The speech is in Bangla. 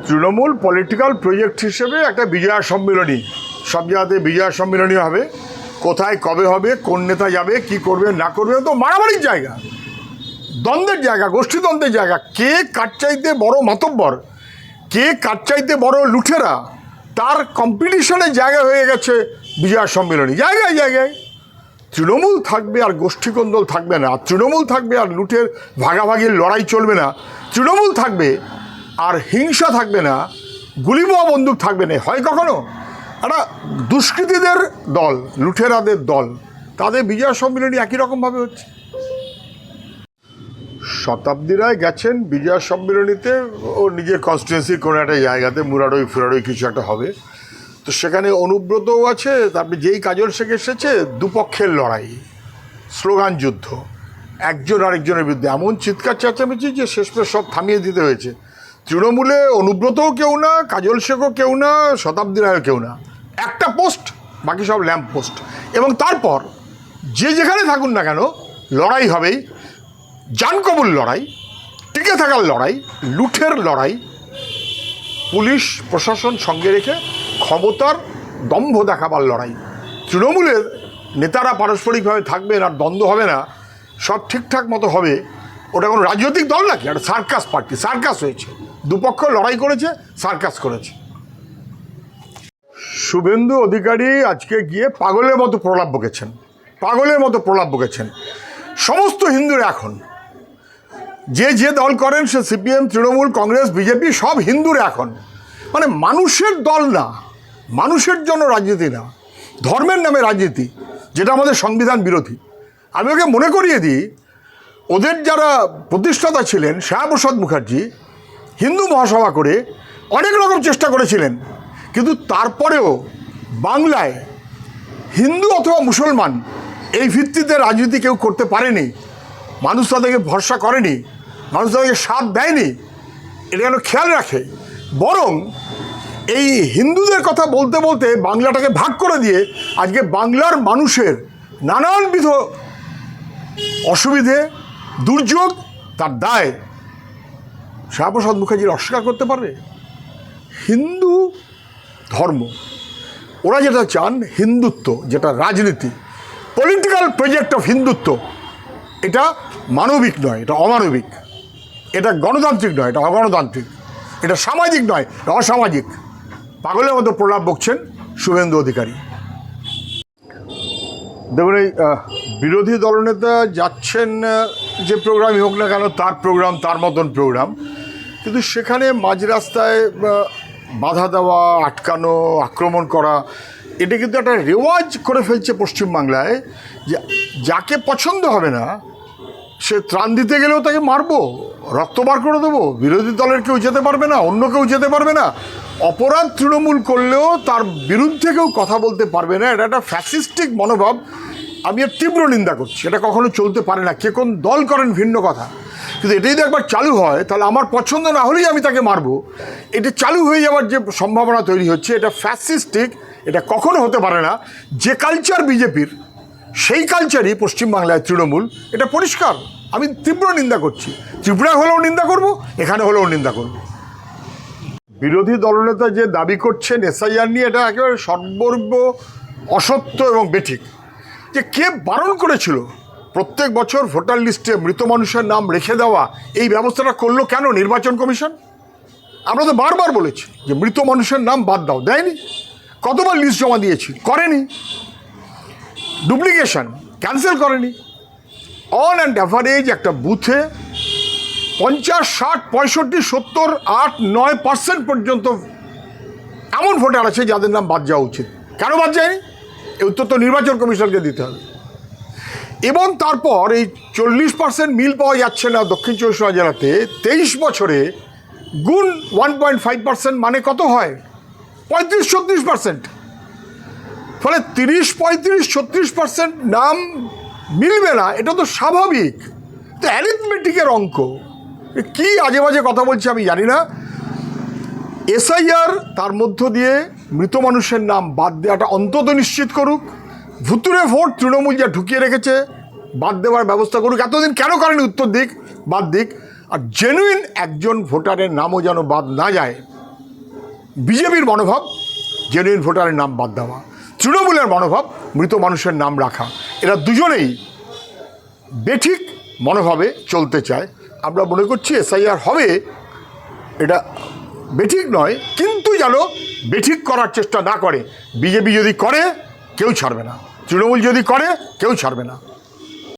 তৃণমূল পলিটিক্যাল প্রজেক্ট হিসেবে একটা বিজয়া সম্মেলনী, সব জায়গাতে বিজয়া সম্মেলনী হবে, কোথায় কবে হবে, কোন নেতা যাবে, কি করবে না করবে, তো মারামারির জায়গা, দ্বন্দ্বের জায়গা, গোষ্ঠীদ্বন্দ্বের জায়গা। কে কার চাইতে বড় মাতব্বর, কে কার চাইতে বড় লুঠেরা, তার কম্পিটিশনের জায়গা হয়ে গেছে বিজয়া সম্মেলনী। জায়গায় জায়গায় তৃণমূল থাকবে আর গোষ্ঠীকন্দল থাকবে না, তৃণমূল থাকবে আর লুঠের ভাগাভাগির লড়াই চলবে না, তৃণমূল থাকবে আর হিংসা থাকবে না, গুলিবোমা বন্দুক থাকবে না। হয় কখনো একটা দুষ্কৃতীদের দল, লুঠেরাদের দল, তাদের বিজয়া সম্মেলনী একই রকমভাবে হচ্ছে। শতাব্দী রায় গেছেন বিজয়া সম্মেলনীতে, ও নিজের কনস্টিটুয়েন্সির কোনো একটা জায়গাতে মুরারই ফুরারই কিছু একটা হবে, তো সেখানে অনুব্রতও আছে। তারপরে যেই কাজল শেখ এসেছে, দুপক্ষের লড়াই, স্লোগান যুদ্ধ, একজন আরেকজনের বিরুদ্ধে, এমন চিৎকার চেঁচামেচি যে শেষমেশ সব থামিয়ে দিতে হয়েছে। তৃণমূলে অনুব্রতও কেউ না, কাজল শেখও কেউ না, শতাব্দী রায়ও কেউ না, একটা পোস্ট, বাকি সব ল্যাম্প পোস্ট। এবং তারপর যে যেখানে থাকুন না কেন, লড়াই হবেই, জানকবুল লড়াই, টিকে থাকার লড়াই, লুঠের লড়াই, পুলিশ প্রশাসন সঙ্গে রেখে ক্ষমতার দম্ভ দেখাবার লড়াই। তৃণমূলের নেতারা পারস্পরিকভাবে থাকবেন আর দ্বন্দ্ব হবে না, সব ঠিকঠাক মতো হবে। ওটা কোনো রাজনৈতিক দল নাকি, একটা সার্কাস পার্টি, সার্কাস হয়েছে, দুপক্ষ লড়াই করেছে, সার্কাস করেছে। শুভেন্দু অধিকারী আজকে গিয়ে পাগলের মতো প্রলাপ বকেছেন, পাগলের মতো প্রলাপ বকেছেন। সমস্ত হিন্দুরা এখন যে যে দল করেন, সে সিপিএম, তৃণমূল, কংগ্রেস, বিজেপি, সব হিন্দুরা এখন, মানে মানুষের দল না, মানুষের জন্য রাজনীতি না, ধর্মের নামে রাজনীতি, যেটা আমাদের সংবিধান বিরোধী। আমি ওকে মনে করিয়ে দিই, ওদের যারা প্রতিষ্ঠাতা ছিলেন, শ্যামাপ্রসাদ মুখার্জি হিন্দু মহাসভা করে অনেক রকম চেষ্টা করেছিলেন, কিন্তু তারপরেও বাংলায় হিন্দু অথবা মুসলমান এই ভিত্তিতে রাজনীতি কেউ করতে পারেনি। মানুষ তাদেরকে ভরসা করেনি, মানুষ তাদেরকে সাথ দেয়নি, এটা যেন খেয়াল রাখে। বরং এই হিন্দুদের কথা বলতে বলতে বাংলাটাকে ভাগ করে দিয়ে আজকে বাংলার মানুষের নানানবিধ অসুবিধে, দুর্যোগ, তার দায় শ্যামাপ্রসাদ মুখার্জির অস্বীকার করতে পারবে? হিন্দু ধর্ম, ওরা যেটা চান, হিন্দুত্ব, যেটা রাজনীতি, পলিটিক্যাল প্রজেক্ট অফ হিন্দুত্ব, এটা মানবিক নয়, এটা অমানবিক, এটা গণতান্ত্রিক নয়, এটা অগণতান্ত্রিক, এটা সামাজিক নয়, এটা অসামাজিক। পাগলের মতো প্রলাপ বকছেন শুভেন্দু অধিকারী। দেখুন, এই বিরোধী দলনেতা যাচ্ছেন, যে প্রোগ্রামই হোক না কেন, তার প্রোগ্রাম, তার মতন প্রোগ্রাম, কিন্তু সেখানে মাঝ রাস্তায় বাধা দেওয়া, আটকানো, আক্রমণ করা, এটা কিন্তু একটা রেওয়াজ করে ফেলছে পশ্চিমবাংলায়, যে যাকে পছন্দ হবে না সে ত্রাণ দিতে গেলেও তাকে মারবো, রক্ত বার করে দেবো, বিরোধী দলের কেউ যেতে পারবে না, অন্য কেউ যেতে পারবে না, অপরাধ তৃণমূল করলেও তার বিরুদ্ধে কেউ কথা বলতে পারবে না। এটা একটা ফ্যাসিস্টিক মনোভাব, আমি এর তীব্র নিন্দা করছি। এটা কখনো চলতে পারে না, কে কোন দল করেন ভিন্ন কথা, কিন্তু এটাই যদি একবার চালু হয়, তাহলে আমার পছন্দ না হলেই আমি তাকে মারবো, এটা চালু হয়ে যাওয়ার যে সম্ভাবনা তৈরি হচ্ছে, এটা ফ্যাসিস্টিক, এটা কখনো হতে পারে না। যে কালচার বিজেপির, সেই কালচারই পশ্চিমবাংলায় তৃণমূল, এটা পরিষ্কার। আমি তীব্র নিন্দা করছি, ত্রিপুরা হলেও নিন্দা করব, এখানে হলেও নিন্দা করব। বিরোধী দলনেতা যে দাবি করছেন এসআইআর নিয়ে, এটা একেবারে সর্বর্ব অসত্য এবং বেঠিক। যে কে বারণ করেছিল প্রত্যেক বছর ভোটার লিস্টে মৃত মানুষের নাম রেখে দেওয়া, এই ব্যবস্থাটা করলো কেন নির্বাচন কমিশন? আমরা তো বারবার বলেছি যে মৃত মানুষের নাম বাদ দাও, দেয়নি। কতবার লিস্ট জমা দিয়েছি, করেনি। ডুপ্লিকেশন ক্যান্সেল করেনি। অন অ্যান্ড অ্যাভারেজ একটা বুথে 50, 60, 65, 70, 8, 9% পর্যন্ত এমন ভোটার আছে যাদের নাম বাদ যাওয়া উচিত। কেন বাদ যায়নি? এই উত্তর তো নির্বাচন কমিশনকে দিতে হবে। এবং তারপর এই 40% মিল পাওয়া যাচ্ছে না দক্ষিণ 24 পরগনা জেলাতে, 23 বছরে গুণ 1.5% মানে কত হয়? 35-36%। ফলে 30, 35, 36% নাম মিলবে না, এটা তো স্বাভাবিক। তো অ্যারিথমেটিকের অঙ্ক, কি আজে বাজে কথা বলছে আমি জানি না। এসআইআর তার মধ্য দিয়ে মৃত মানুষের নাম বাদ দেওয়াটা অন্তত নিশ্চিত করুক। ভুতুরে ভোট তৃণমূল যা ঢুকিয়ে রেখেছে, বাদ দেওয়ার ব্যবস্থা করুক। এতদিন কেন করেনি? উত্তর দিক, বাদ দিক। আর জেনুইন একজন ভোটারের নামও যেন বাদ না যায়, বিজেপির মনোভাব জেনুইন ভোটারের নাম বাদ দেওয়া, তৃণমূলের মনোভাব মৃত মানুষের নাম রাখা। এরা দুজনেই বেঠিক মনোভাবে চলতে চায়। আমরা মনে করছি এসআইআর হবে, এটা বেঠিক নয়, কিন্তু যেন বেঠিক করার চেষ্টা না করে। বিজেপি যদি করে কেউ ছাড়বে না, তৃণমূল যদি করে কেউ ছাড়বে না।